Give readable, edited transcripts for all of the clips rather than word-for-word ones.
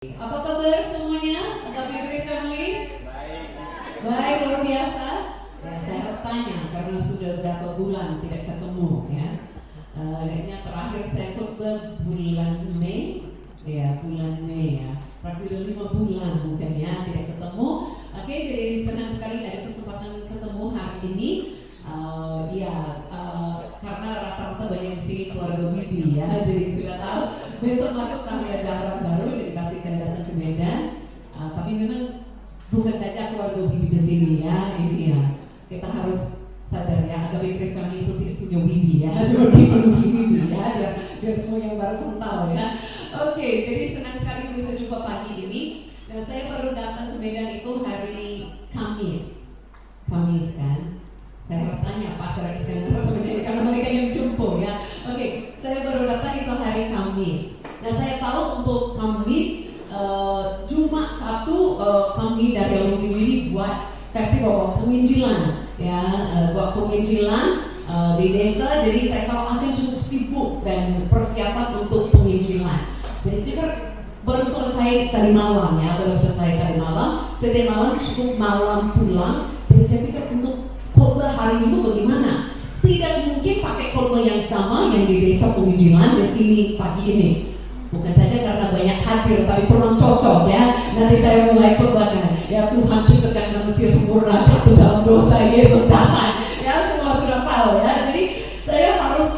Apa kabar semuanya? Atau Grace Family? Baik, luar biasa. Ya, saya harus tanya karena sudah berapa bulan tidak ketemu ya. Kayaknya terakhir saya khotbah bulan Mei, ya bulan Mei ya. Berarti udah 5 bulan bukan ya tidak ketemu. Oke, jadi senang sekali ada kesempatan ketemu hari ini. Karena rata-rata banyak di sini keluarga Bibi ya, jadi sudah tahu besok masuk tahun ajaran baru, jadi pasti saya datang ke Medan. Tapi memang bukan saja keluarga Bibi di sini ya, ini ya kita harus sadar ya, Agape Kristen itu tidak punya Bibi ya, cuma dipenuhi Bibi ya, biar semua yang baru pun tahu ya. Oke, jadi senang sekali bisa jumpa pagi ini. Dan saya baru datang ke Medan itu hari Kamis kan. Saya harus tanya pastor Iskandar sebenarnya karena mereka yang jumpa ya. Oke, saya baru datang itu hari Kamis. Nah, saya tahu untuk Kamis cuma satu kami dari alumni ini buat festival penginjilan ya, buat penginjilan di desa. Jadi saya tahu akan cukup sibuk dan persiapan untuk penginjilan. Jadi speaker baru selesai tadi malam ya, Setiap malam cukup malam pulang. Jadi saya pikir untuk khotbah hari ini bagaimana? Tidak mungkin pakai khotbah yang sama yang di desa penginjilan di sini pagi ini. Bukan saja karena banyak hadir, tapi kurang cocok ya. Nanti saya mulai khotbahkan. Ya Tuhan ciptakan manusia sempurna, jatuh dalam dosa, Yesus datang. Ya semua sudah tahu ya. Jadi saya harus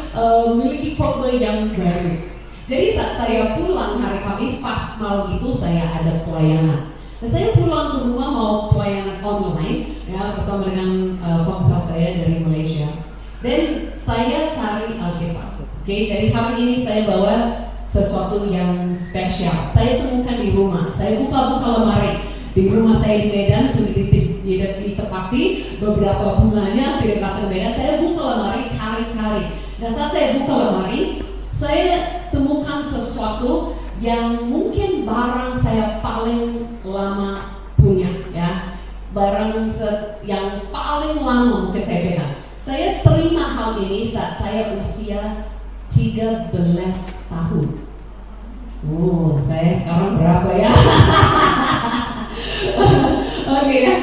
memiliki khotbah yang baru. Jadi saat saya pulang hari Kamis pas malam itu saya ada pelayanan. Nah, saya pulang ke rumah mau pelayanan online ya bersama dengan ponsel saya dari Malaysia. Dan saya cari Alkitab. Oke, jadi hari ini saya bawa sesuatu yang spesial. Saya temukan di rumah. Saya buka lemari di rumah saya di Medan sudah ditepati beberapa bulannya tidak datang ke Medan. Saya buka lemari cari. Nah, saat saya buka lemari, saya temukan sesuatu yang mungkin barang saya paling lama punya ya, barang yang paling lama mungkin saya pegang. Saya terima hal ini saat saya usia 13 tahun. Saya sekarang berapa ya? Oke ya,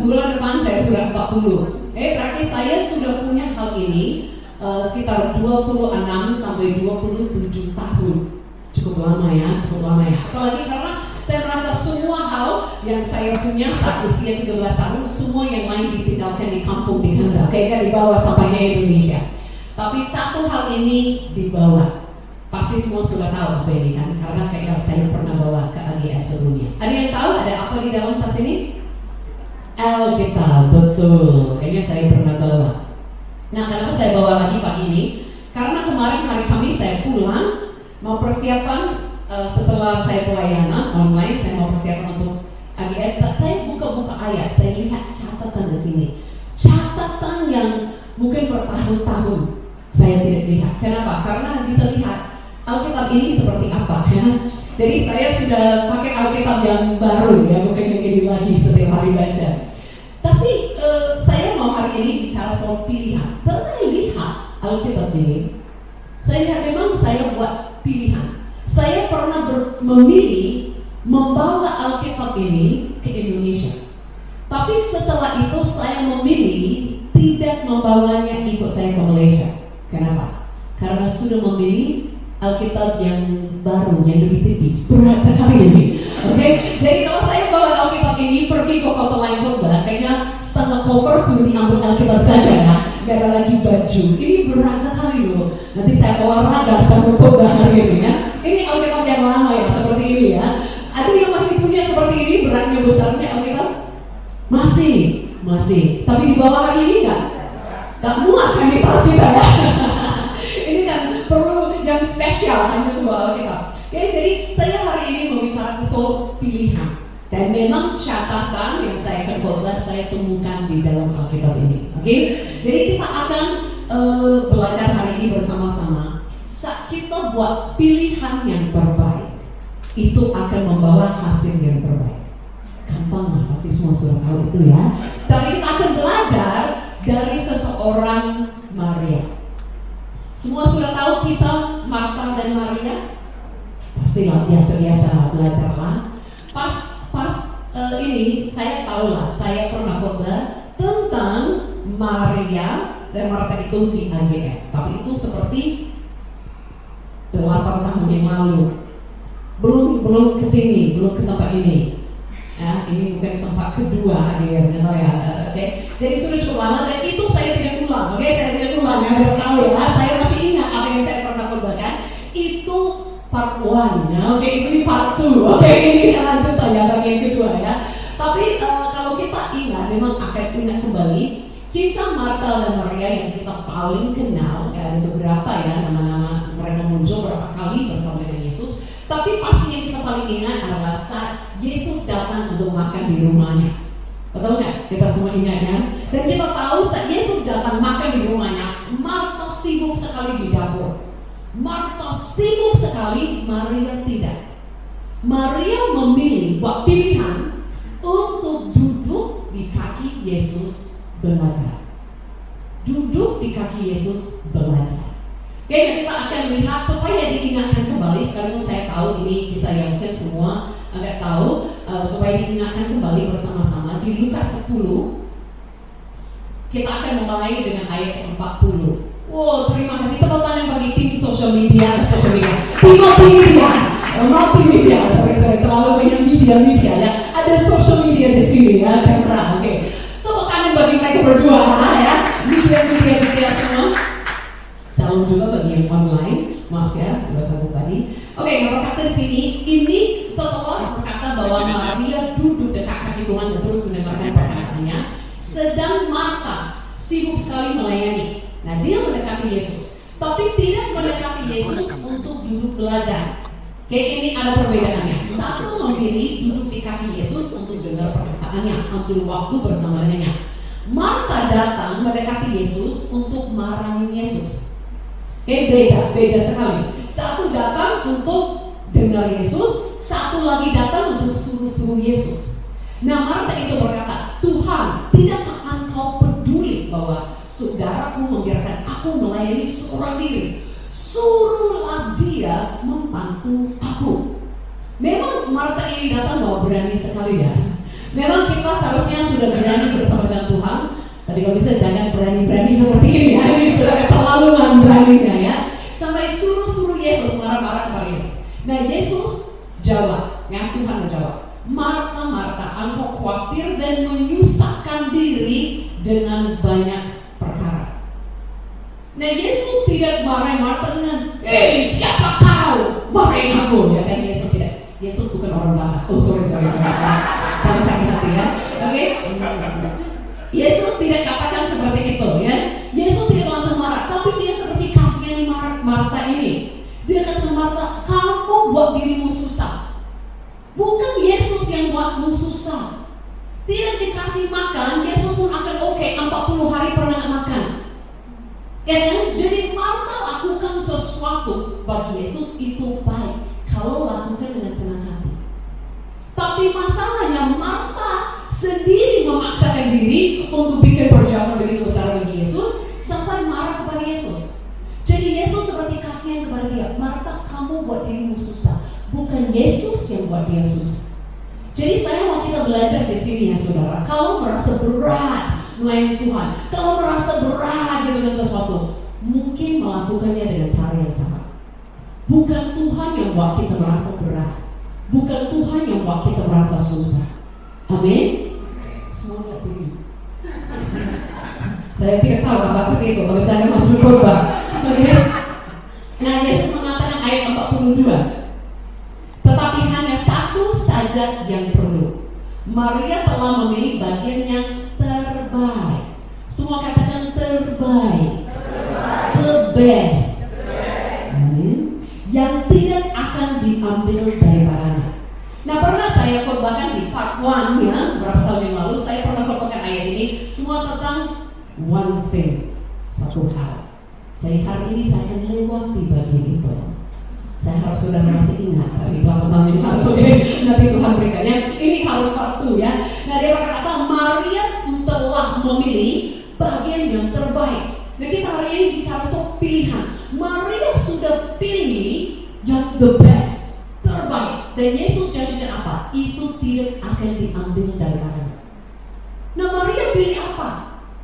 bulan depan saya sudah 40. Berarti saya sudah punya hal ini sekitar 26 sampai 27 tahun. Cukup lama ya. Apalagi karena saya merasa semua hal yang saya punya saat usia 13 tahun, semua yang lain ditinggalkan di kampung di Hendak, kayaknya dibawa sampainya Indonesia. Tapi satu hal ini dibawa. Pasti semua sudah tahu apa ini kan, karena kayaknya saya pernah bawa ke AGF sebelumnya. Ada yang tahu ada apa di dalam tas ini? Alkitab, betul. Kayaknya saya pernah bawa. Nah, kenapa saya bawa lagi pagi ini? Karena kemarin hari Kamis saya pulang mau persiapan setelah saya pelayanan online, saya mau persiapan untuk AGS. Saya buka ayat, saya lihat catatan di sini. Catatan yang mungkin bertahun-tahun saya tidak lihat. Kenapa? Karena bisa lihat Alkitab ini seperti apa ya. Jadi saya sudah pakai Alkitab yang baru ya, mungkin yang ini lagi setiap hari baca. Tapi saya mau hari ini bicara soal pilihan. Saat saya lihat Alkitab ini, saya lihat memang saya buat pilihan. Saya pernah memilih membawa Alkitab ini ke Indonesia. Tapi setelah itu saya memilih tidak membawanya ikut saya ke Malaysia. Kenapa? Karena sudah memilih Alkitab yang baru, yang lebih tipis. Berat sekali ini. Oke? Jadi kalau saya bawa Alkitab ini pergi ke kota lain khotbah, kayaknya setengah cover sudah diambil Alkitab saja ya. Gak ada lagi baju. Ini berat sekali loh. Nanti saya olahraga sama khotbah hari ini ya. Ini Alkitab yang lama ya, seperti ini ya. Ada yang masih punya seperti ini, beratnya besarnya Alkitab? Masih. Tapi di bawah hari ini gak muat kan di tas kita ya. Ini kan perlu yang spesial hanya untuk Alkitab. Ya, jadi saya hari ini membicarakan soal pilihan. Dan memang catatan yang saya akan khotbah saya temukan di dalam Alkitab ini. Oke? Jadi kita akan belajar hari ini bersama-sama. Saat kita buat pilihan yang terbaik, itu akan membawa hasil yang terbaik. Gampang lah, pasti semua sudah tahu itu ya. Tapi kita akan belajar dari seseorang Maria. Semua sudah tahu kisah Marta dan Maria? pastilah biasa-biasa belajar lah. Pas ini saya tahu lah, saya pernah khotbah tentang Maria dan Martha itu di IGF, tapi itu seperti 8 tahun yang lalu. Belum kesini, belum ke tempat ini. Ya, ini bukan tempat kedua ya, oke. Jadi sudah cukup lama dan itu saya tidak ulang, oke. Saya tidak ulang ya, biar tahu ya. Saya masih ingat apa yang saya pernah khotbahkan. Itu part 1 ya, oke. Ini part 2, oke. Ini lanjutan ya, bagian kedua ya. Tapi kalau kita ingat, memang akan ingat kembali kisah Martha dan Maria yang kita paling kenal. Ya, ada beberapa ya nama-nama mereka muncul beberapa kali bersama dengan Yesus. Tapi pasti yang kita paling ingat adalah saat Yesus datang untuk makan di rumahnya. Betul nggak? Kita semua ingat kan? Dan kita tahu saat Yesus datang makan di rumahnya, Martha sibuk sekali di dapur. Martha sibuk sekali, Maria tidak. Maria memilih buat pilihan untuk duduk di kaki Yesus belajar. Duduk di kaki Yesus belajar. Oke, kita akan lihat supaya diingatkan kembali. Sekalipun saya tahu ini kisah yang mungkin semua agak tahu, supaya diingatkan kembali bersama-sama di Lukas 10. Kita akan mulai dengan ayat 40. Wow, terima kasih. Tepuk tangan bagi tim sosial media. Tim multimedia. Sorry, terlalu banyak media ya. Ada social media di sini ya, kamera. Oke. Tepuk tangan bagi mereka berdua ya. Media semua. Salam juga bagi yang online. Maaf ya, tidak sambung tadi. Oke, berkata di sini, ini setelah berkata bahwa Maria duduk dekat kaki Tuhan dan terus mendengarkan perkataannya, sedang Martha sibuk sekali melayani. Nah, dia mendekati Yesus, tapi tidak mendekati Yesus untuk duduk belajar. Kayak ini ada perbedaannya. Satu memilih duduk di kaki Yesus untuk dengar perkataannya, ambil waktu bersama dengannya. Martha datang mendekati Yesus untuk marahin Yesus. Beda sekali. Satu datang untuk dengar Yesus, satu lagi datang untuk suruh Yesus. Nah, Martha itu berkata, Tuhan, tidakkah engkau peduli bahwa saudaraku membiarkan aku melayani seorang diri? Suruhlah dia membantu aku. Memang Martha ini datang bahwa berani sekali ya. Memang kita seharusnya sudah berani bersama dengan Tuhan. Tapi kalau bisa jangan berani-berani seperti ini ya. Ini sudah keterlaluan beraninya ya. Sampai suruh Yesus marah-marah kepada Yesus. Nah, Yesus jawab, ya, Tuhan menjawab, Martha, engkau khawatir dan menyusahkan diri dengan banyak perkara. Nah, Yesus tidak marah Martha dengan, siapa kau marahin aku? Ya kan, Yesus tidak. Yesus bukan orang Batak. Oh, sorry. Jangan sakit hati ya. Oke? Yesus tidak katakan seperti itu ya. Yesus tidak langsung marah, tapi dia seperti kasihani Martha ini. Dia kata, Martha, kamu buat dirimu susah. Bukan Yesus yang buatmu susah. Tidak dikasih makan, Yesus pun akan oke, 40 hari pernah gak makan. Ya kan? Jadi Martha lakukan sesuatu bagi Yesus itu baik kalau lakukan dengan senang hati. Tapi masalahnya Martha sendiri memaksakan diri untuk bikin perjalanan begitu besar bagi Yesus sampai marah kepada Yesus. Jadi Yesus seperti kasihan kepada dia, Martha, kamu buat dirimu susah, bukan Yesus yang buat dia susah. Jadi saya mau kita belajar di sini ya saudara. Kalau merasa berat melayani Tuhan, kalau merasa berat dengan sesuatu, mungkin melakukannya dengan cara yang salah. Bukan Tuhan yang buat kita merasa berat, bukan Tuhan yang buat kita merasa susah. Amin. Semua gak sedih. Saya tidak tahu apa itu kalau saya mau berubah. Oke. Nah, Yesus mengatakan ayat 42. Tetapi hanya satu saja yang perlu. Maria telah memilih bagian yang terbaik. Semua katakan terbaik. The best. Amin. Yang tidak akan diambil daripadanya. Nah, pernah saya khotbahkan di part 1 ya, beberapa tahun yang lalu saya pernah khotbahkan ayat ini semua tentang one thing, satu hal. Jadi hari ini saya akan lewati bagian itu. Saya harap sudah masih ingat dari beberapa tahun yang lalu. Nanti Tuhan berikannya. Ini harus part 2 ya. Nah, dia berkata Maria telah memilih bagian yang terbaik. Nah, kita hari ini bicara soal pilihan. Maria sudah pilih yang the best, Dan Yesus janjikan apa? Itu tidak akan diambil dari tangannya. Nah, Maria pilih apa?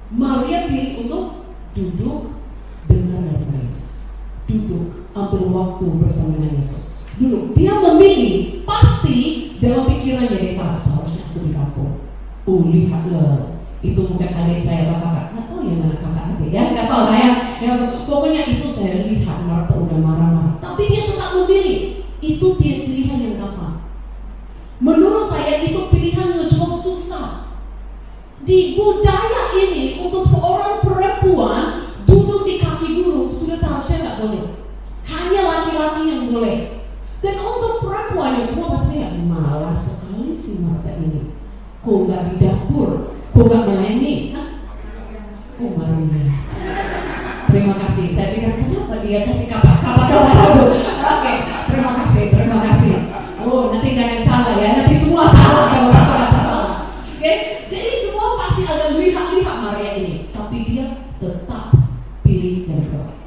Maria pilih untuk duduk dengar dari Yesus. Duduk, ambil waktu bersama dengan Yesus. Duduk. Dia memilih, pasti dalam pikirannya dia tahu seharusnya aku di dapur. Oh, lihatlah, itu bukan adik saya atau kakak. Nggak tahu yang mana kakak adik ya, nggak tahu lah ya. Pokoknya itu saya lihat Marta udah marah-marah. Tapi dia tetap memilih. Itu tidak pilihan yang gampang. Menurut saya itu pilihan yang cukup susah. Di budaya ini untuk seorang perempuan duduk di kaki guru sudah seharusnya nggak boleh. Hanya laki-laki yang boleh. Dan untuk perempuan yang semua pasti malas sekali si Marta ini. Kok nggak di dapur? Kok nggak melayani? Oh, Maria. Terima kasih. Saya pikir kenapa dia kasih kata-kata kepadaku. Oke, terima kasih. Oh, nanti jangan salah ya. Nanti semua salah kalau satu kata salah. Oke, jadi semua pasti ada lihat Maria ini, tapi dia tetap pilih yang terbaik.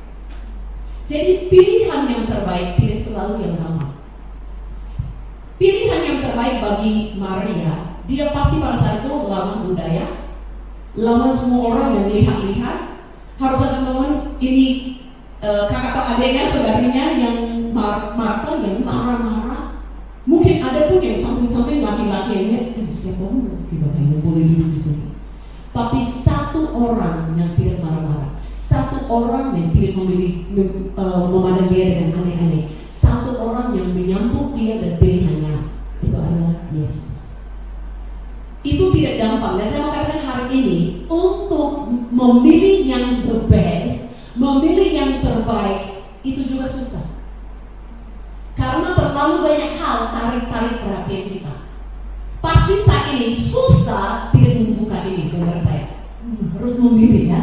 Jadi pilihan yang terbaik tidak selalu yang gampang. Pilihan yang terbaik bagi Maria, dia pasti pada saat itu lawan budaya, lawan semua orang yang lihat-lihat. Harus ada teman ini kakak atau adiknya, saudaranya yang Marta yang marah-marah. Mungkin ada pun yang samping-samping laki-laki yang lihat, siapa kita kayaknya boleh duduk di sini. Tapi satu orang yang tidak marah-marah, satu orang yang tidak memandang dia dengan aneh-aneh, satu orang yang menyambut dia dan pilihannya, itu adalah Yesus. Itu tidak gampang. Dan saya mau katakan hari ini, untuk memilih yang the best, memilih yang terbaik, itu juga susah. Karena terlalu banyak hal tarik-tarik perhatian kita. Pasti saat ini susah tidak membuka ini, dengar saya. Harus memilih ya.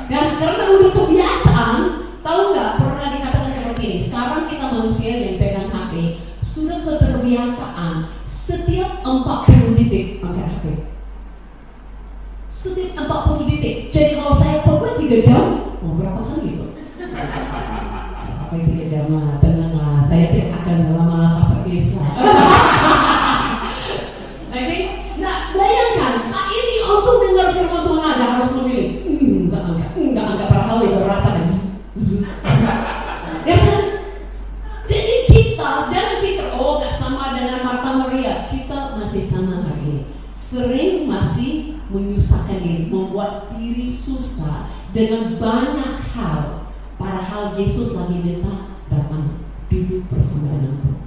Dan karena udah kebiasaan, tahu nggak, pernah dikatakan seperti ini. Sekarang kita manusia yang pegang HP, sudah keterbiasaan setiap 40 detik angkat HP. Setiap 40 detik. Jadi kalau saya telepon 3 jam, mau berapa kali itu? Sampai 3 jam lah, tenanglah. Saya tidak akan lama-lama pasar bisa. Oke? Nah, bayangkan saat ini untuk dengar firman Tuhan aja harus memilih. Enggak angkat padahal itu berasa kan. Ya kan? Jadi kita jangan pikir, oh nggak sama dengan Marta Maria. Kita masih sama hari ini. Sering masih menyusahkan diri, membuat diri susah dengan banyak hal. Padahal Yesus lagi minta datang duduk bersama denganku.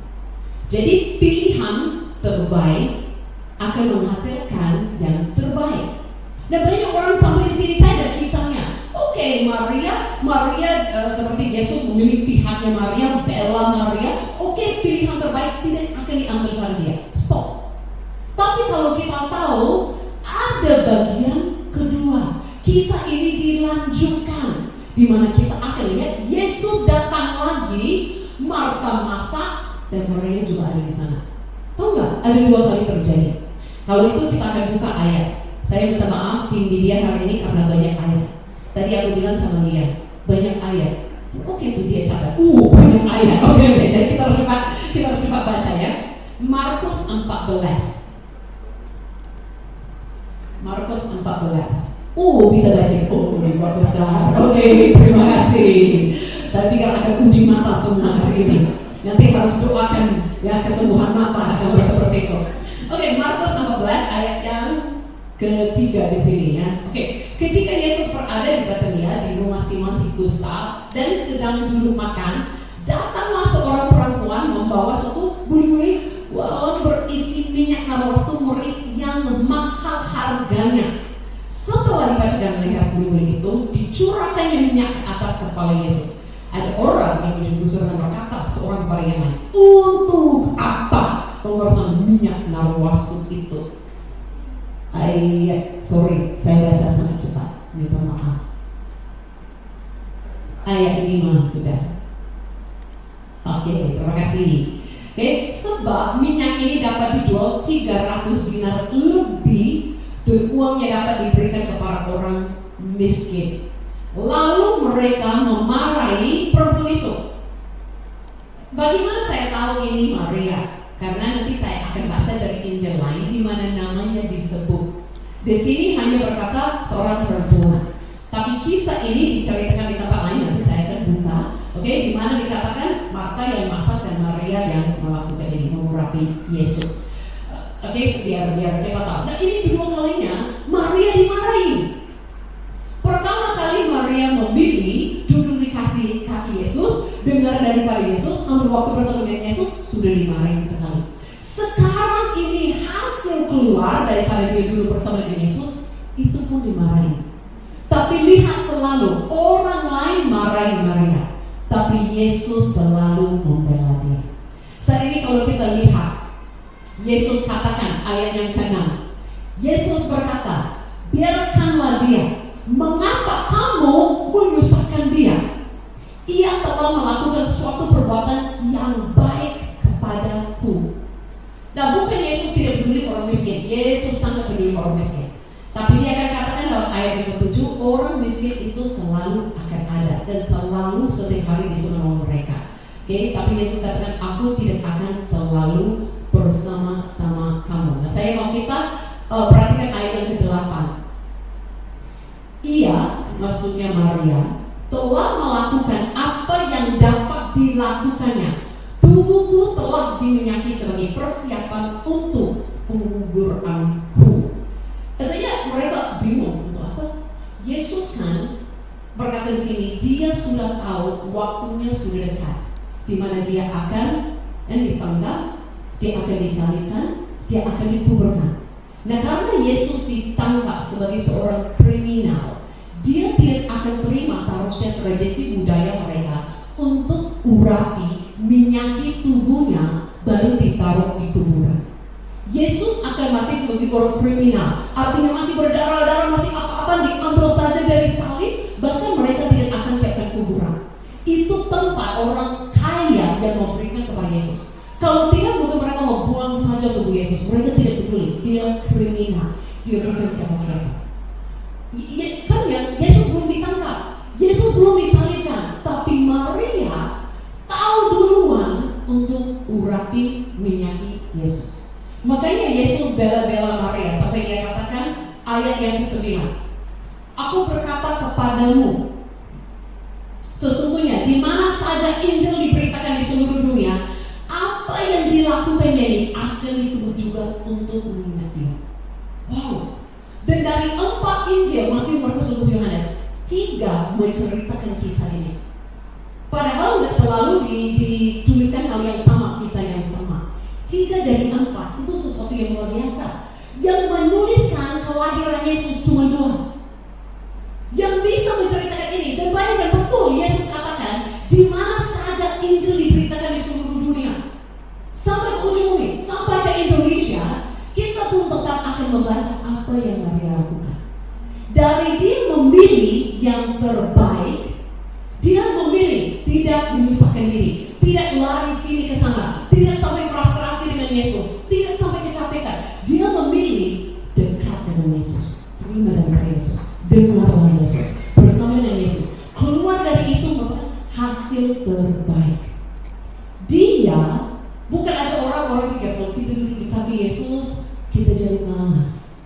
Jadi pilihan terbaik akan menghasilkan yang terbaik. Dan banyak orang sampai di sini saja kisahnya. Oke, Maria seperti Yesus memilih pihaknya Maria, bela Maria. Oke, pilihan terbaik tidak akan diambil oleh dia. Stop. Tapi kalau kita tahu ada bagian kedua, kisah ini dilanjutkan, di mana kita akan lihat Yesus datang lagi, Marta masak, dan Maria juga ada di sana. Tahu nggak? Ada 2 kali terjadi. Kalau itu kita akan buka ayat. Saya minta maaf tim media hari ini karena banyak ayat. Tadi aku bilang sama dia, banyak ayat. Oke, itu dia catat. Banyak ayat. Oke. Jadi kita harus cepat baca ya. Markus 14. Markus 14. Bisa baca. Ini besar. Oke, terima kasih. Saya pikir akan uji mata semua hari ini. Nanti harus doakan ya kesembuhan mata kalau seperti itu. Oke, Markus 14 ayat yang ketiga di sini ya. Oke, ketika Yesus berada di Betania di rumah Simon si Kusta dan sedang duduk makan, datanglah seorang perempuan membawa suatu buli-buli berisi minyak narwastu murni yang mahal harganya. Setelah dibaca dan melihat buli-buli itu, dicurahkannya minyak ke atas kepala Yesus. Ada orang yang menjusur dan berkata seorang kepada yang lain, untuk apa pengeluaran minyak narwastu itu? Saya baca sangat cepat, minta maaf. Ayat 5 sudah. Oke, terima kasih. Oke, sebab minyak ini dapat dijual 300 dinar lebih dan uangnya dapat diberikan kepada orang miskin. Lalu mereka memarahi perempuan itu. Bagaimana saya tahu ini Maria? Karena di mana namanya disebut. Di sini hanya berkata seorang perempuan. Tapi kisah ini diceritakan di tempat lain, nanti saya akan buka. Oke, di mana dikatakan Marta yang masak dan Maria yang melakukan ini, mengurapi Yesus. Oke, biar kita tahu. Nah, ini kedua kalinya Maria dimarahi. Pertama kali Maria memilih duduk di kaki Yesus, dengar daripada Yesus, ambil waktu bersama dengan Yesus, sudah dimarahin sekali. Sekarang ini hasil keluar daripada dia duduk bersama dengan Yesus, itu pun dimarahin. Tapi lihat selalu orang lain marahi Maria, tapi Yesus selalu membela dia. Saat ini kalau kita lihat, Yesus katakan ayat yang ke-6, Yesus berkata, biarkanlah dia. Mengapa kamu menyusahkan dia? Ia telah melakukan suatu perbuatan yang baik kepadaku. Nah, bukan Yesus tidak peduli orang miskin. Yesus sangat peduli orang miskin. Tapi dia akan katakan dalam ayat yang ke-7, orang miskin itu selalu akan ada dan selalu setiap hari disuruh mereka. Oke, tapi Yesus katakan, aku tidak akan selalu bersama-sama kamu. Nah, saya mau kita perhatikan ayat yang ke-8. Ia, maksudnya Maria, telah melakukan apa yang dapat dilakukannya. Tubuhku telah diminyaki sebagai persiapan untuk penguburanku. Biasanya mereka bingung untuk apa? Yesus kan berkata di sini, dia sudah tahu waktunya sudah dekat, di mana dia akan ditangkap, dia akan disalibkan, dia akan dikuburkan. Nah, karena Yesus ditangkap sebagai seorang kriminal, dia tidak akan terima seharusnya tradisi budaya mereka untuk urapi, minyaki tubuhnya, baru ditaruh di kuburan. Yesus akan mati sebagai orang kriminal, artinya masih berdarah-darah, masih apa-apa, diambil saja dari salib, bahkan mereka tidak akan siapkan kuburan. Itu tempat orang kaya yang memberikan kepada Yesus. Kalau tidak, mungkin mereka mau buang saja tubuh Yesus. Mereka tidak peduli, dia kriminal, dia bukan siapa-siapa. Kan ya, Yesus belum ditangkap, Yesus belum disalibkan, tapi Maria tahu duluan untuk urapi, minyaki Yesus. Makanya Yesus bela-bela Maria sampai dia katakan ayat yang ke-9, aku berkata kepadamu, sesungguhnya di mana saja Injil diberitakan di seluruh dunia, apa yang dilakukannya ini akan disebut juga untuk mengingat dia. Wow. Dan dari 4 Injil, Matius, Markus, Lukas, Yohanes, 3 menceritakan kisah ini. Padahal nggak selalu dituliskan hal yang sama, kisah yang sama. 3 dari 4 itu sesuatu yang luar biasa. Yang menuliskan kelahiran Yesus cuma 2. Yang bisa menceritakan ini, dan bayangkan betul Yesus katakan, di mana saja Injil diberitakan di seluruh dunia, sampai ke ujung bumi, sampai ke Indonesia, kita pun tetap akan membaca apa yang Maria lakukan. Dari dia memilih yang terbaik, dia memilih tidak menyusahkan diri, tidak lari sini ke sana, tidak sampai frustrasi dengan Yesus, tidak sampai kecapekan. Dia memilih dekat dengan Yesus, terima dari Yesus, dengarlah Yesus, bersama dengan Yesus. Keluar dari itu hasil terbaik. Dia bukan aja orang pikir kalau kita duduk di kaki Yesus kita jadi malas.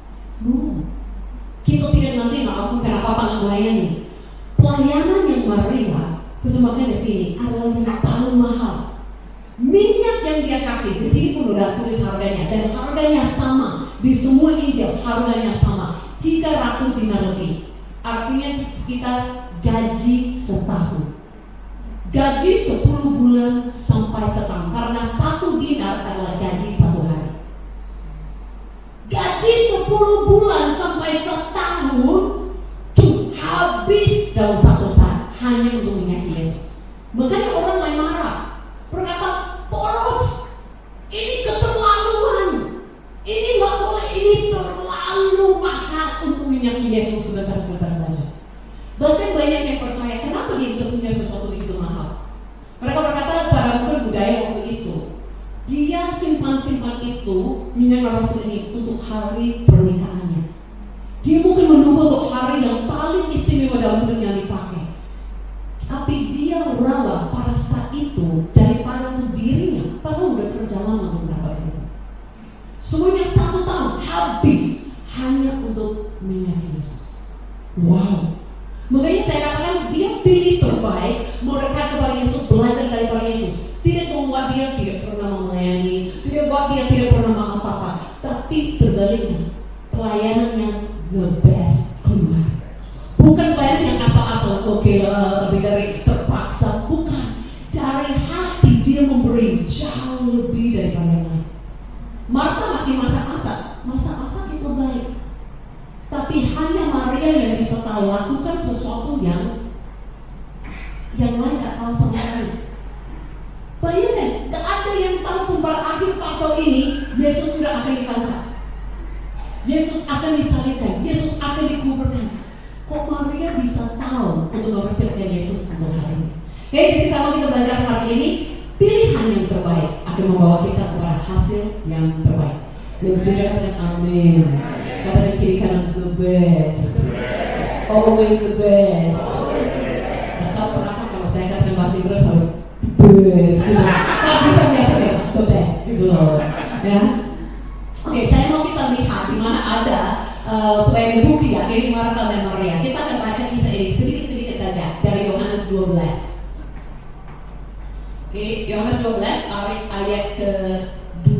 Kita tidak nanti melakukan apa-apa, nggak melayani. Pelayanan yang Maria persembahkan di sini adalah yang paling mahal. Minyak yang dia kasih di sini pun udah tulis harganya, dan harganya sama di semua Injil, harganya sama, 300 dinar lebih. Artinya sekitar gaji setahun. Gaji 10 bulan sampai setahun, karena 1 dinar adalah gaji 1 hari. Gaji 10 bulan sampai setahun tuh habis dalam 1 saat hanya untuk menyakiti Yesus. Makanya orang lain marah, berkata, poros, ini keterlaluan, ini nggak boleh, ini terlalu mahal untuk menyakiti Yesus sebentar-sebentar saja. Bahkan banyak yang percaya, kenapa dia bisa punya sesuatu begitu mahal? Mereka berkata, barangkali budaya waktu itu, dia simpan itu minyak rasul ini untuk hari pernikahannya. Dia mungkin menunggu untuk hari yang paling istimewa dalam hidup yang dipakai. Tapi dia rela pada saat itu daripada untuk dirinya, padahal udah kerja lama untuk mendapatkan itu. Semuanya 1 tahun, minyak Yesus. Wow. Makanya saya katakan dia pilih terbaik, mendekat kepada Yesus, belajar daripada Yesus. Tidak membuat dia tidak pernah melayani, tidak membuat dia tidak pernah apa-apa, tapi terbaliknya, pelayanannya the best keluar. Bukan pelayanan yang asal-asal, oke lah, tapi dari terpaksa, bukan. Dari hati dia memberi jauh lebih daripada yang lain. Marta masih masak itu baik. Tapi hanya Maria yang bisa tahu lakukan sesuatu yang lain gak tahu sama sekali. Bayangkan, gak ada yang tahu pun pada akhir pasal ini Yesus sudah akan ditangkap, Yesus akan disalibkan, Yesus akan dikuburkan. Kok Maria bisa tahu untuk mempersiapkan Yesus untuk hari ini? Oke, jadi sama kita belajar hari ini, pilihan yang terbaik akan membawa kita kepada hasil yang terbaik. Yang sudah katakan amin. Katakan kiri kanan, the best, always the best. Gak tahu kenapa kalau saya katakan bahasa Inggris harus best, tak bisa biasa the best gitu loh, ya. Oke, saya mau kita lihat di mana ada supaya ada bukti ya, ini Marta dan Maria. Kita akan baca kisah ini sedikit-sedikit saja dari Yohanes 12. Oke, Yohanes 12 ayat ke-2.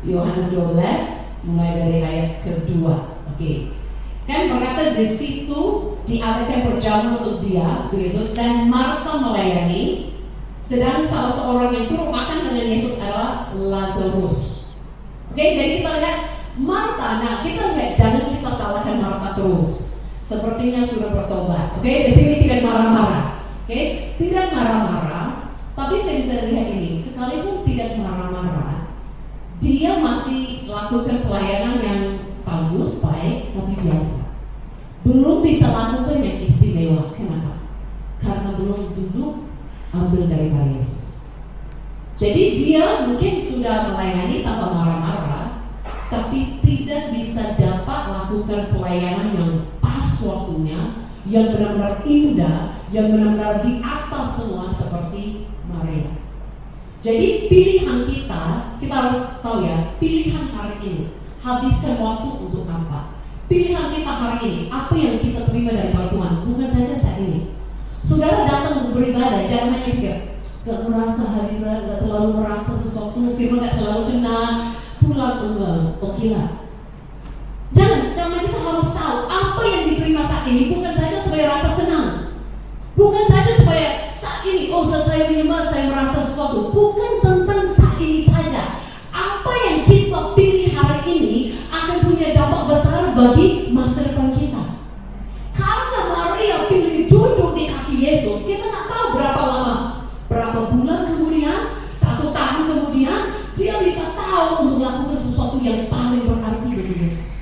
Yohanes 12 mulai dari ayat kedua. Oke. Kan berkata di situ diadakan perjamuan untuk dia, Yesus, dan Marta melayani, sedang salah seorang yang turut makan dengan Yesus adalah Lazarus. Oke, jadi kita lihat Marta. Nah, kita lihat, jangan kita salahkan Marta terus. Sepertinya sudah bertobat. Oke, di sini tidak marah-marah. Oke, tidak marah-marah. Tapi saya bisa lihat ini, sekalipun tidak marah-marah, dia masih lakukan pelayanan yang bagus, baik, tapi biasa. Belum bisa lakukan yang istimewa. Kenapa? Karena belum duduk ambil daripada Yesus. Jadi dia mungkin sudah melayani tanpa marah-marah, tapi tidak bisa dapat lakukan pelayanan yang pas waktunya, yang benar-benar indah, yang benar-benar di atas semua seperti Maria. Jadi pilihan kita harus tahu ya, pilihan hari ini, habiskan waktu untuk apa? Pilihan kita hari ini, apa yang kita terima dari Tuhan, bukan saja saat ini. Saudara datang untuk beribadah, jangan hanya pikir, gak merasa hadiran, gak terlalu merasa sesuatu, firman gak terlalu kena, pulang enggak, oke lah. Jangan, karena kita harus tahu, apa yang diterima saat ini, bukan saja supaya rasa senang, bukan saja supaya saat ini, saat saya menyembah, saya merasa sesuatu. Bukan tentang saat ini saja. Apa yang kita pilih hari ini akan punya dampak besar bagi masa depan kita. Karena Maria pilih duduk di kaki Yesus, kita tak tahu berapa lama, berapa bulan kemudian, 1 tahun kemudian, dia bisa tahu untuk melakukan sesuatu yang paling berarti bagi Yesus.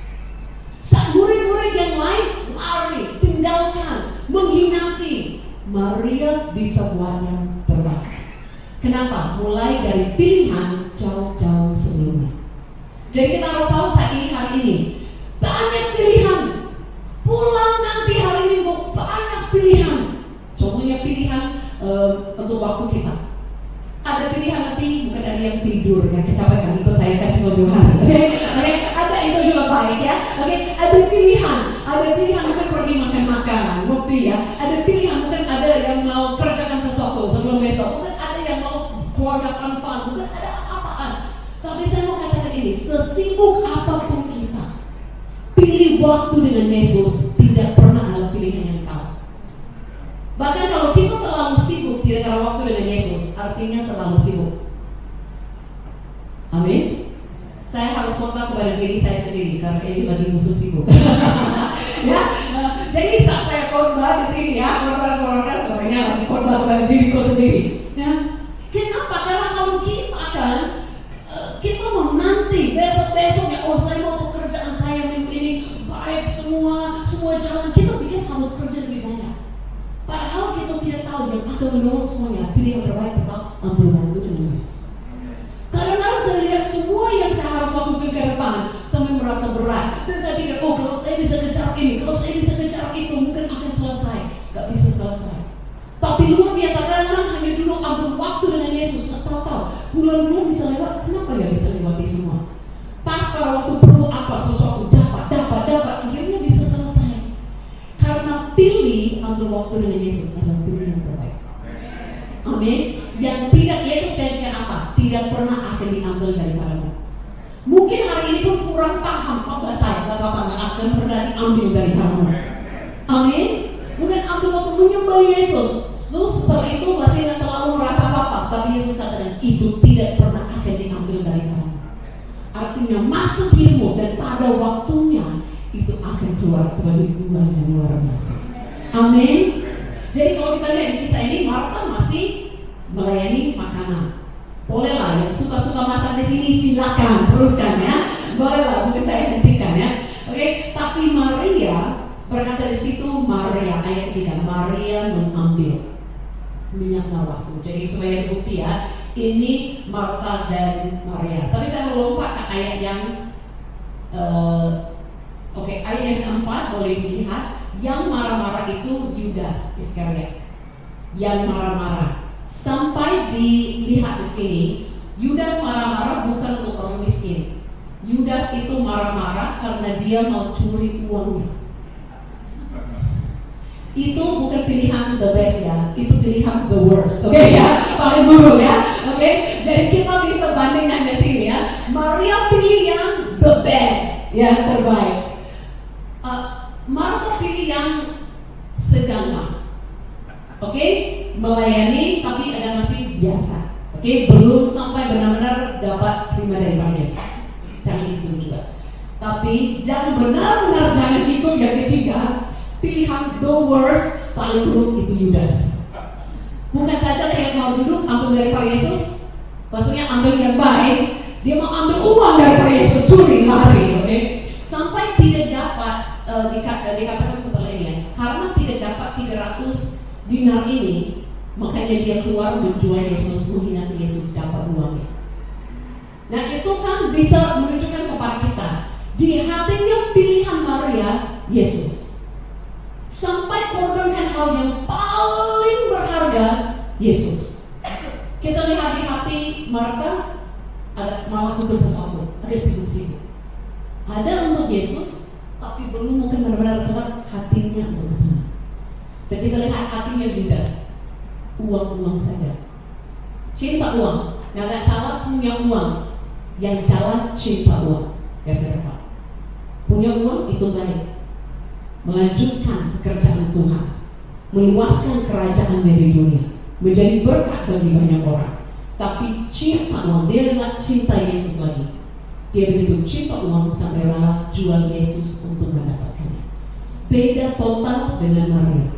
Saat murid-murid yang lain lari, tinggalkan, mengkhianati, Maria bisa buat yang terbaik. Kenapa? Mulai dari pilihan jauh-jauh sebelumnya. Jadi kita harus tahu saat ini, hari ini banyak pilihan. Pulang nanti hari Minggu banyak pilihan. Contohnya pilihan untuk waktu kita. Ada pilihan nanti bukan ada yang tidur, yang kecapean, itu saya kasih Tuhan. Oke, ada itu juga baik ya. Oke, ada pilihan mungkin pergi makan-makan, ngopi ya. Ada pilihan mungkin ada yang mau kerjakan sesuatu sebelum besok, mungkin ada yang mau keluarga fun, mungkin ada apa-apaan. Tapi saya mau katakan ini, sesibuk apapun kita, pilih waktu dengan Yesus tidak pernah adalah pilihan yang salah. Bahkan kalau kita terlalu sibuk tidak ada waktu dengan Yesus, artinya terlalu sibuk. Amin. Saya harus khotbah kepada diri saya sendiri karena ini lagi musuh sibuk. Ya, jadi saat saya khotbah di sini ya, orang-orang suaranya lagi khotbah kepada diriku sendiri. Ya, kenapa? Karena kalau kita mau nanti besok-besoknya, saya mau pekerjaan saya minggu ini baik semua jalan, kita pikir harus kerja lebih banyak. Padahal kita tidak tahu yang akan menolong semuanya. Pilih yang terbaik, tetap ambil waktu dengan Yesus. Karena saya lihat semua yang saya harus lakukan ke depan sampai merasa berat. Dan saya pikir, kalau saya bisa kejar ini, kalau saya bisa kejar itu, mungkin akan selesai. Gak bisa selesai. Tapi luar biasa, kadang-kadang hanya duduk ambil waktu dengan Yesus. Tahu-tahu, bulan-bulan bisa lewat, kenapa gak bisa lewati semua? Pas pada waktu perlu apa sesuatu, pernah akan diambil daripadamu. Mungkin hari ini pun kurang paham khotbah saya, gak apa-apa, gak akan pernah diambil daripadamu. Amin. Bukan ambil waktu menyembah Yesus. Lalu setelah itu masih gak terlalu merasa apa-apa, tapi Yesus katakan itu tidak pernah akan diambil daripadamu. Artinya masuk hidupmu dan pada waktunya itu akan keluar sebagai buah yang luar biasa. Amin. Jadi kalau kita lihat di kisah ini, Marta masih melayani makanan. Bolehlah yang suka-suka masak di sini silakan teruskan ya. Bolehlah, mungkin saya hentikan ya. Oke, tapi Maria berkata di situ, Maria ayat 3, Maria mengambil minyak mawar. Jadi supaya bukti ya, ini Marta dan Maria. Tapi saya mau lompat ke ayat yang ayat yang keempat, boleh dilihat. Yang marah-marah itu Yudas Iskariot. Yang marah-marah. Sampai dilihat di sini, Yudas marah-marah bukan untuk orang miskin. Yudas itu marah-marah karena dia mau curi uangnya. Itu bukan pilihan the best ya, itu pilihan the worst. Oke ya, paling buruk ya. Oke, jadi kita bisa bandingkan di sini ya. Maria pilih yang the best, ya terbaik. Marta pilih yang sedang. Oke, melayani tapi ada masih biasa. Oke, belum sampai benar-benar dapat terima dari Yesus. Jangan itu juga. Tapi jangan benar-benar jangan itu yang ketiga. Pilihan the worst paling buruk itu Yudas. Bukan saja dia mau duduk ambil dari Pak Yesus, maksudnya ambil yang baik, dia mau ambil uang dari Pak Yesus, curi lari, oke? Sampai tidak dapat dikatakan setelah ini, karena tidak dapat 300 dinar ini, makanya dia keluar menjual Yesus, menghina Yesus dapat uangnya. Nah itu kan bisa menunjukkan kepada kita, di hatinya pilihan Maria Yesus. Sampai korbankan hal yang paling berharga, Yesus. Kita lihat di hati Marta, ada melakukan sesuatu, ada sibuk-sibuk. Ada untuk Yesus, tapi belum mungkin benar-benar kuat hatinya untuk kesana. Dan kita lihat hatinya Yudas, uang-uang saja. Cinta uang, nggak salah punya uang, yang salah cinta uang. Yang kedua, punya uang itu baik, melanjutkan pekerjaan Tuhan, meluaskan kerajaannya di dunia, menjadi berkat bagi banyak orang. Tapi cinta uang, dia nggak cinta Yesus lagi. Dia begitu cinta uang sampai rela jual Yesus untuk mendapatkannya. Beda total dengan Maria.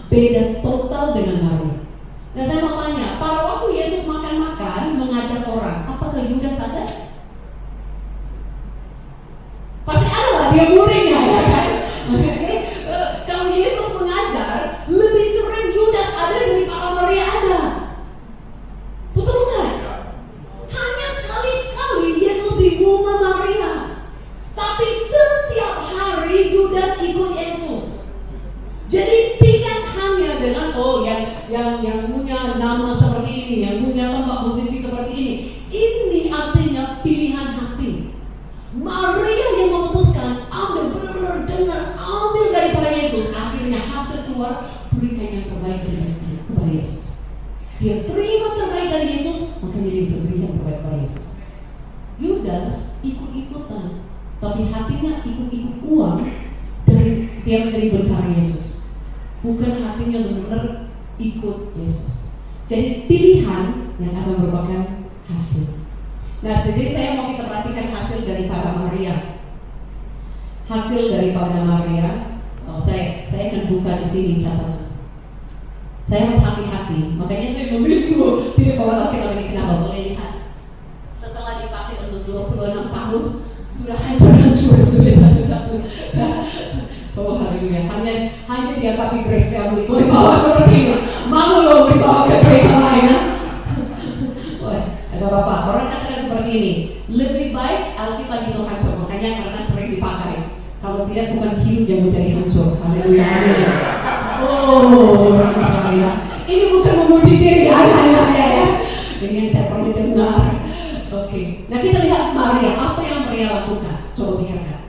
Beda total dengan Maria. Nah saya mau tanya, pada waktu Yesus makan-makan mengajak orang, apakah Yudas ada? Pasti ada lah, dia muridnya ya kan? Kalau Yesus mengajar, lebih sering Yudas ada daripada Maria ada. Betul nggak? Hanya sekali-sekali Yesus di rumah Maria, tapi setiap hari Yudas ikut Yesus. Jadi tidak hanya dengan yang punya nama seperti ini, yang punya tempat posisi seperti ini. Ini artinya pilihan hati. Maria yang memutuskan ambil, benar-benar dengar, ambil daripada Yesus. Akhirnya hasil keluar, berikan yang terbaik kepada Yesus. Dia terima terbaik dari Yesus, makanya dia bisa beri yang terbaik kepada Yesus. Yudas ikut-ikutan, tapi hatinya ikut-ikut uang dari dia menjadi berkat Yesus. Bukan hatinya benar-benar ikut Yesus. Jadi pilihan yang akan merupakan hasil. Nah, jadi saya mau kita perhatikan hasil daripada Maria. Hasil daripada Maria. Saya akan buka di sini catatan. Saya harus hati-hati. Makanya saya memilih dulu tidak bawa kita ini kenapa? Boleh lihat. Setelah dipakai untuk 26 tahun sudah hancur sudah satu-satu. Oh haleluya. Hanya diangkat grace sekali. Boleh bawa seperti ini. Malu loh dibawa ke gereja lain. Ada apa? Orang katakan seperti ini, lebih baik Alkitab itu hancur, makanya karena sering dipakai. Kalau tidak bukan hidup yang menjadi hancur. Haleluya. Oh, orang saya. Ini bukan memuji diri ya. Ini yang saya perlu dengar. Oke. Nah kita lihat Maria, apa yang Maria lakukan? Coba pikirkan.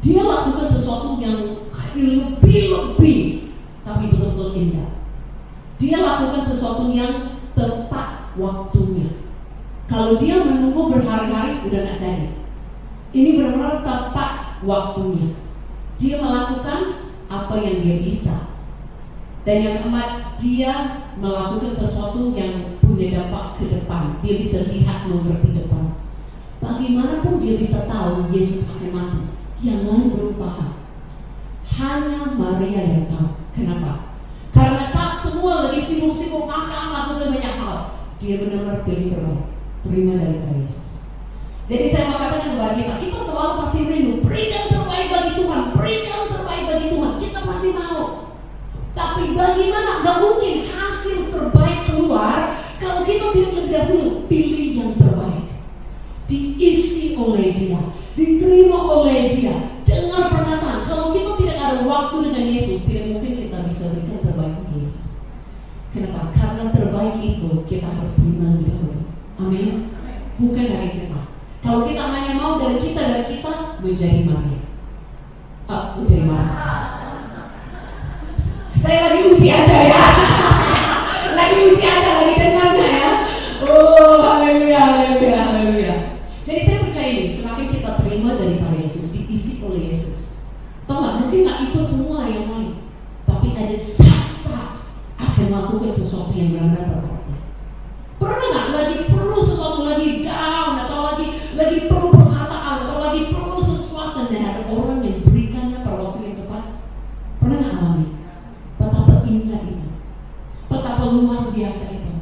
Dia lakukan sesuatu yang lebih-lebih, tapi betul-betul indah. Dia lakukan sesuatu yang tepat waktunya. Kalau dia menunggu berhari-hari, udah gak jadi. Ini benar-benar tepat waktunya. Dia melakukan apa yang dia bisa. Dan yang keempat, dia melakukan sesuatu yang punya dampak ke depan. Dia bisa lihat mengerti depan. Bagaimanapun dia bisa tahu Yesus akan mati, yang lain belum paham. Hanya Maria yang tahu. Kenapa? Karena saat semua lagi sibuk-sibuk makan, lakukan banyak hal, dia benar-benar pilih terbaik, terima daripada Yesus. Jadi saya mau katakan kepada kita selalu pasti rindu, berikan terbaik bagi Tuhan, berikan terbaik bagi Tuhan. Kita pasti mau. Tapi bagaimana? Gak mungkin hasil terbaik keluar kalau kita tidak lebih dahulu pilih yang terbaik. Diisi oleh Dia, diterima oleh Dia. Dengar perkataan. Kalau kita tidak ada waktu dengan Yesus, tidak mungkin kita bisa berikan terbaik bagi Yesus. Kenapa? Karena terbaik itu kita harus terima lebih dahulu. Amin. Bukan dari kita. Kalau kita hanya mau dari kita menjadi Maria. Menjadi Maria. Saya lagi uji aja ya. Lagi dengarnya ya. Oh, haleluya, haleluya, haleluya. Jadi saya percaya ini, semakin kita terima daripada Yesus, diisi oleh Yesus. Tahu nggak? Mungkin nggak ikut semua yang lain, tapi ada saat-saat akan melakukan sesuatu yang benar-benar berarti. Pernah nggak lagi perlu sesuatu lagi down atau lagi perlu perkataan atau lagi perlu sesuatu dan ada orang yang berikannya pada waktu yang tepat? Pernah nggak alami? Betapa indah itu, betapa luar biasa itu.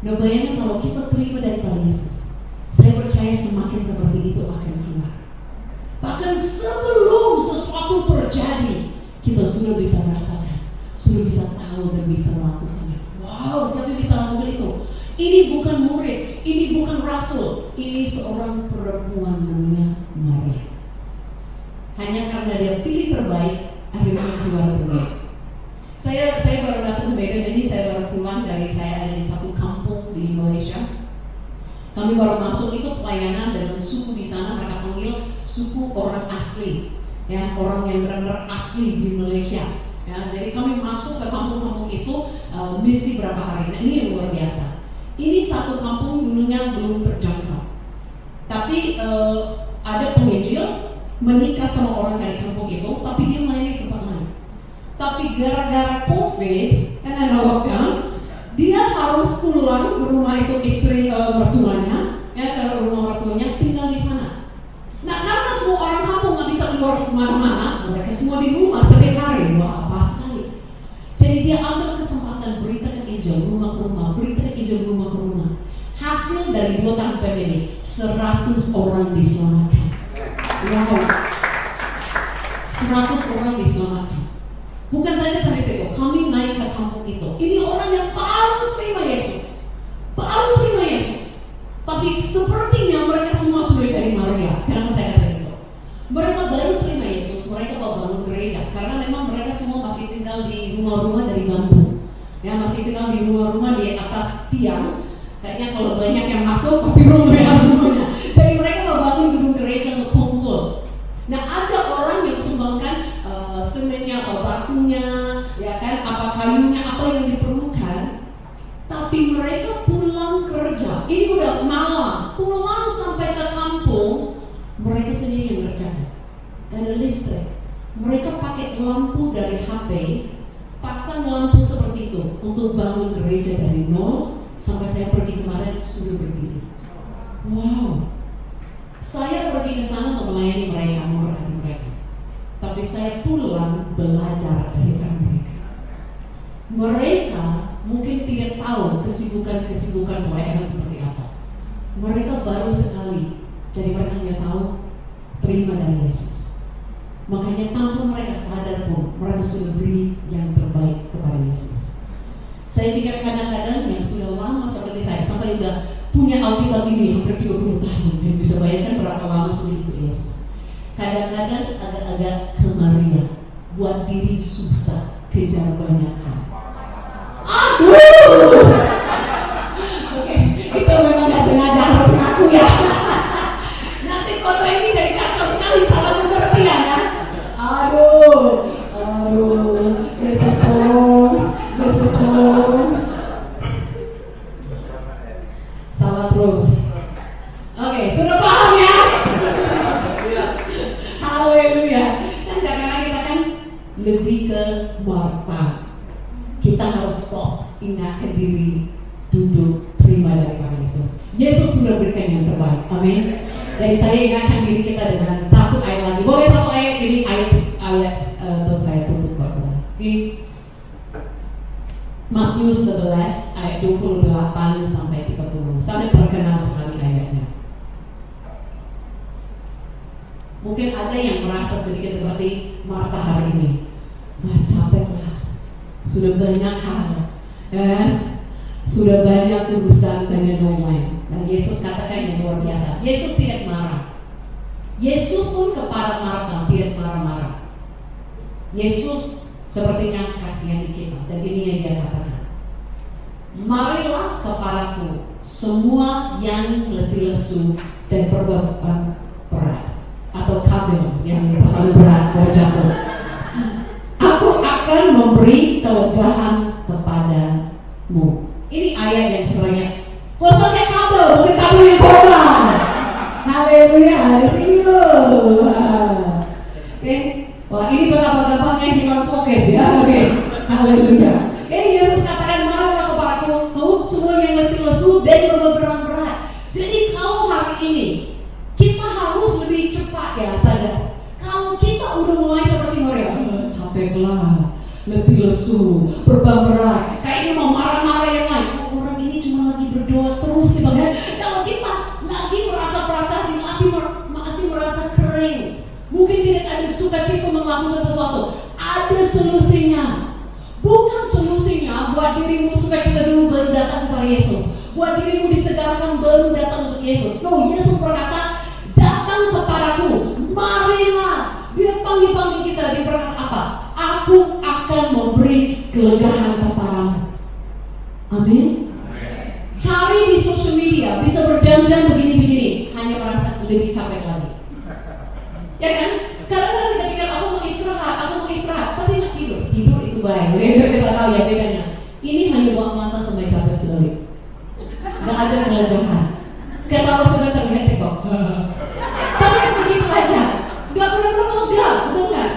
Nah, bayangkan kalau kita terima daripada Yesus, saya percaya semakin seperti itu akan keluar. Bahkan sebelum sesuatu terjadi, kita sudah bisa merasakan, sudah bisa tahu dan bisa melakukannya. Wow, siapa bisa lakukan itu? Ini bukan murid, ini bukan rasul, ini seorang perempuan namanya Maria. Hanya karena dia pilih terbaik, akhirnya keluar terbaik. Saya baru datang ke Medan, ini saya baru pulang dari saya ada di satu kampung di Malaysia. Kami baru masuk itu pelayanan dengan suku di sana, mereka panggil suku orang asli, ya, orang yang benar-benar asli di Malaysia. Ya, jadi kami masuk ke kampung-kampung itu misi berapa hari. Nah, ini yang luar biasa. Ini satu kampung dulunya belum terjangkau, tapi ada penginjil menikah sama orang dari kampung itu, tapi dia melayani di tempat lain. Tapi gara-gara COVID kan ada lockdown, dia harus pulang ke rumah itu istri mertuanya, ya, ke rumah mertuanya, tinggal di sana. Nah, karena semua orang kampung nggak bisa keluar kemana-mana, mereka semua di rumah setiap hari. Wah, apa sekali. Jadi dia ambil kesempatan beritakan Injil rumah ke rumah, beritakan Injil rumah ke rumah. Hasil dari 2 tahun pandemi, 100 orang diselamatkan. Wow, 100 orang diselamatkan. Bukan saja sampai itu, kami naik ke kampung itu. Ini orang yang baru terima Yesus, tapi sepertinya mereka semua sudah jadi Maria. Kenapa saya kata itu? Mereka baru terima Yesus, mereka mau bangun gereja karena memang mereka semua masih tinggal di rumah-rumah dari bambu, ya, masih tinggal di rumah-rumah di atas tiang. Kayaknya kalau banyak yang masuk pasti rumahnya. Jadi mereka mau bangun gedung gereja untuk kumpul. Nah, ada orang yang sumbangkan semennya atau batunya, ya kan, apa kayunya, apa yang diperlukan. Tapi mereka pulang kerja, ini udah malam, pulang sampai ke kampung, mereka sendiri yang ngerjakan. Gak ada listrik, mereka pakai lampu dari HP, pasang lampu seperti itu untuk bangun gereja dari nol sampai saya pergi kemarin sudah berdiri. Wow, saya pergi ke sana untuk melayani mereka, memberkati mereka. Tapi saya pulang belajar dari mereka. Mereka mungkin tidak tahu kesibukan pelayanan seperti apa. Mereka baru sekali, jadi mereka hanya tahu terima dari Yesus. Makanya tanpa mereka sadar pun, mereka sudah beri yang terbaik kepada Yesus. Saya pikir kadang-kadang yang sudah lama seperti saya, sampai sudah punya Alkitab ini hampir 30 tahun, dan bisa bayangkan berapa lama sudah ikut Yesus. Kadang-kadang agak-agak ke Maria, buat diri susah, kejar banyak hal. Aduh, oke, itu memang gak sengaja harus ngaku ya. Nanti foto ini jadi kacau sekali, salah pengertian ya. Aduh, Yesus tolong. Salah terus. sudah paham ya? Haleluya. Dan kadang-kadang kita kan lebih ke Marta. Kita harus stop, ingatkan diri, duduk, terima daripada Yesus. Yesus sudah berikan yang terbaik. Amin. Jadi saya ingatkan diri kita dengan satu ayat lagi. Boleh satu ayat ini ayat untuk saya tutup Bapak. Oke. Matius 11 ayat 28 sampai 30. Sangat terkenal sekali ayatnya. Mungkin ada yang merasa sedikit seperti Marta hari ini. Capek lah. Sudah banyak hal. Sudah banyak urusan dan yang lain. Dan Yesus katakan yang luar biasa. Yesus tidak marah. Yesus pun kepada Marta tidak marah-marah. Yesus sepertinya kasihani kita. Dan ini yang dia katakan. Marilah kepadaku semua yang letih lesu dan berbeban berat, atau kabel yang terlalu berat jatuh. Aku akan memberi kelegaan kepadamu. Ini ayat yang sebenarnya kosongnya kabel, bukan kabel yang beban. Haleluya, di sini loh. Oke, wah ini betapa yang hilang fokus ya. Oke, haleluya. Yesus katakan marilah kepadaku semua yang letih lesu dan berbeban berat. Jadi kalau hari ini kita harus lebih cepat ya sadar. Kalau kita udah mulai seperti mereka, capeklah, letih lesu, beban berat, kayaknya mau marah-marah yang lain. Orang ini cuma lagi berdoa terus gitu kan. Kalau kita lagi merasa frustasi, masih merasa kering, mungkin tidak ada sukacita melakukan sesuatu, ada solusinya. Bukan solusinya buat dirimu sukacita dulu baru datang kepada Yesus, buat dirimu disegarkan baru datang untuk Yesus. No, Yesus berkata, datang kepadaku, marilah. Dia panggil kita, dia berkata apa? Aku akan memberi kelegaan kepadamu. Amin. Cari di sosial media, bisa berjam-jam begini-begini, hanya merasa lebih capek lagi. Ya kan? Kadang-kadang kita pikir aku mau istirahat, tapi nggak tidur. Tidur itu baik. Kita tahu ya bedanya. Ini hanya buang mata sampai capek sekali. Nggak ada kelegaan. Ketawa sebentar lihat kok. Tapi seperti itu aja. Nggak benar-benar lega, betul nggak?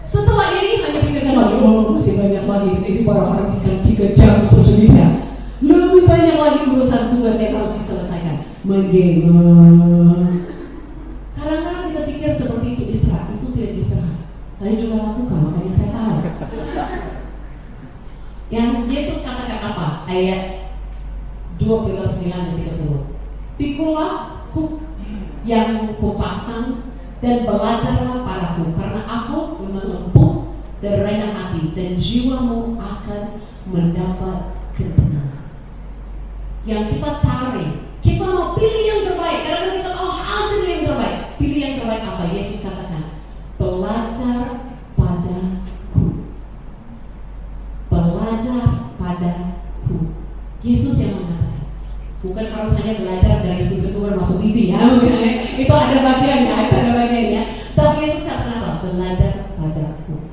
Setelah ini hanya pikirkan lagi, masih banyak lagi. Ini baru habiskan 3 jam sosial media. Lebih banyak lagi urusan tugas yang harus diselesaikan. Menggame. Kadang-kadang kita pikir seperti itu istirahat, itu tidak istirahat. Saya juga lakukan, makanya saya tahu. Yang Yesus katakan apa? Ayat 29 dan 30. Pikulah kuk yang kupasang dan belajarlah padaku, karena aku memang lembut dan rendah hati, dan jiwamu akan mendapat ketenangan. Yang kita cari, kita mau pilih yang terbaik. Karena kita mau hasil yang terbaik. Pilih yang terbaik apa? Yesus katakan, belajar padaku. Belajar padaku. Yesus yang mengatakan. Bukan harus hanya belajar dari susu keluar masuk bibi ya. Itu ada bagiannya, itu ada bagiannya. Tapi Yesus katakan apa? Belajar padaku.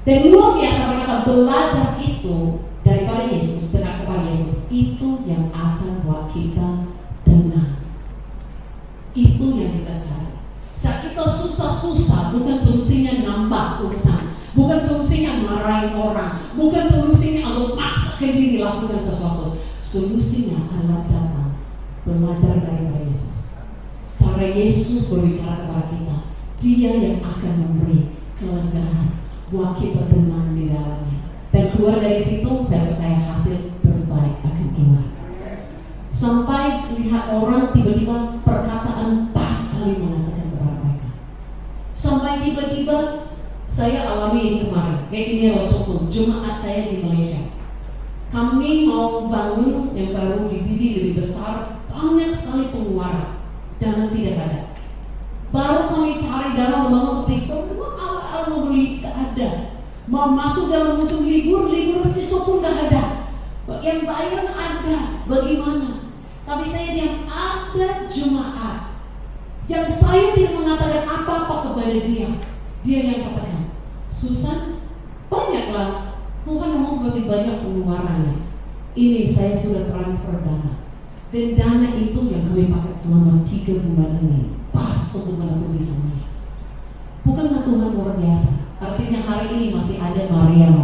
Dan luar biasa berkata belajar itu daripada Yesus, dengar kepada Yesus, itu yang akan buat kita tenang. Itu yang kita cari. Saat kita susah-susah, bukan solusinya nambah urusan, bukan solusinya marahin orang, bukan solusinya untuk maksakan diri lakukan sesuatu. Solusinya adalah datang belajar daripada Yesus. Cara Yesus berbicara kepada kita, Dia yang akan memberi kelegaan buat kita tenang di dalamnya. Dan keluar dari situ, saya percaya hasil terbaik akan keluar. Sampai lihat orang tiba-tiba perkataan pas sekali mengatakan kepada mereka. Sampai tiba-tiba saya alami ini kemarin. Kayak ini loh contoh, Jumat saya di Malaysia. Kami mau bangun yang baru di Bibi lebih besar, banyak sekali pengeluaran, dana tidak ada. Baru kami cari dana membangun, tapi semua awal-awal mau beli tidak ada. Mau masuk dalam musim libur siswa pun tidak ada. Yang bayar ada, bagaimana? Tapi saya yang ada jemaat, yang saya tidak mengatakan apa-apa kepada dia. Dia yang katakan, Susan, banyaklah Tuhan ngomong seperti banyak pengeluarannya. Ini saya sudah transfer dana. Dan dana itu yang kami pakai selama 3 bulan ini pas untuk menentukan semuanya. Bukankah Tuhan luar biasa? Artinya hari ini masih ada Maria.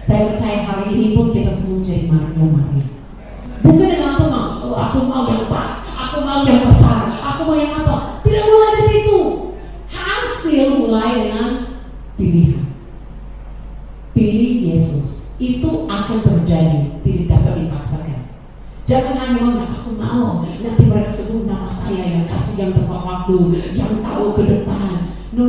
Saya percaya hari ini pun kita semua jadi Maria. Bukan dengan langsung aku mau yang pas, aku mau yang besar, aku mau yang apa. Tidak mulai di situ. Hasil mulai dengan pilihan. Pilih Yesus. Itu akan terjadi, tidak dapat dipaksakan. Jangan hanya aku mau nanti mereka sebut nama saya yang kasih yang tepat waktu, yang tahu ke depan. No.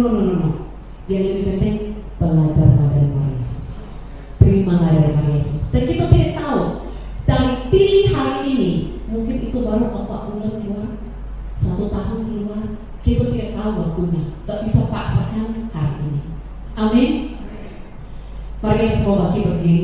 Yang lebih penting belajarlah dari Yesus. Terimalah dari Yesus. Dan kita tidak tahu dari pilih hari ini, mungkin itu baru 4 bulan keluar, 1 tahun keluar. Kita tidak tahu waktunya. Tak bisa paksakan hari ini. Amin. Mari kita semua bangkit berdiri.